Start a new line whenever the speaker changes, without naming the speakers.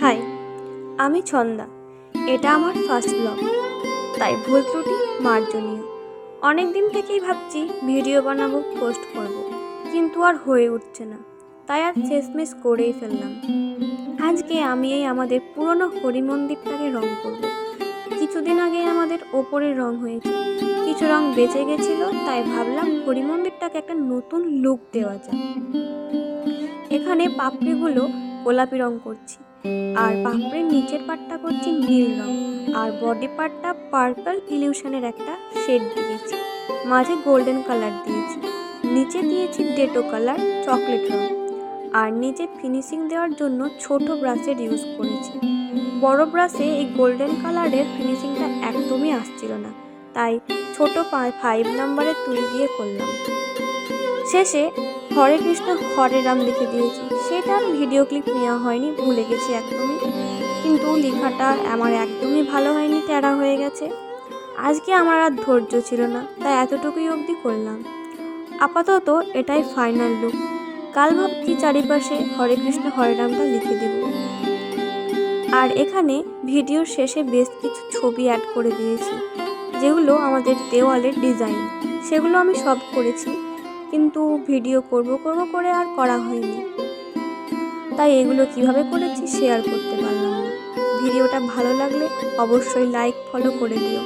High, আমি ছন্দা। এটা আমার ফার্স্ট ব্লগ, তাই ভুল ত্রুটি মার্জনীয়। অনেক দিন থেকেই ভাবছি ভিডিও বানাবো, পোস্ট করব, কিন্তু আর হয়ে উঠছে না, তাই আর শেষমেশ করেই ফেললাম। আজকে আমি আমাদের পুরনো হরি মন্দিরটাকে রং করব। কিছুদিন আগে আমাদের ওপরের রং হয়েছে, কিছু রং বেঁচে গেছিল, তাই ভাবলাম হরি মন্দিরটাকে একটা নতুন লুক দেওয়া যায়। এখানে পাপড়িগুলো গোলাপি রং করছি, আর পাপড়ির নিচের পাটটা করছি নীল রং, আর বডি পার্টটা পার্পল ইলিউশনের একটা শেড দিয়েছি, মাঝে গোল্ডেন কালার দিয়েছি, নিচে দিয়েছি ডেটো কালার চকলেট রং, আর নিচে ফিনিশিং দেওয়ার জন্য ছোট ব্রাশের ইউজ করেছি। বড় ব্রাশে এই গোল্ডেন কালারের ফিনিশিংটা একদমই আসছিল না, তাই ছোট 5 নাম্বারের তুলি দিয়ে করলাম। শেষে হরে কৃষ্ণ হরে রাম লিখে দিয়েছি। সেটার ভিডিও ক্লিপ নেওয়া হয়নি, ভুলে গেছি একদমই, কিন্তু লেখাটা আমার একদমই ভালো হয়নি, টেরা হয়ে গেছে। আজকে আমার আর ধৈর্য ছিল না, তাই এতটুকুই অবধি করলাম। আপাতত এটাই ফাইনাল লুক। কাল ভাবছি চারিপাশে হরে কৃষ্ণ হরে রামটা লিখে দেব। আর এখানে ভিডিওর শেষে বেশ কিছু ছবি অ্যাড করে দিয়েছি, যেগুলো আমাদের দেওয়ালের ডিজাইন। সেগুলো আমি সব করেছি, কিন্তু ভিডিও করব করে আর করা হয়নি, তাই এগুলো কিভাবে করেছি শেয়ার করতে পারলাম না। ভিডিওটা ভালো লাগলে অবশ্যই লাইক ফলো করে দিও।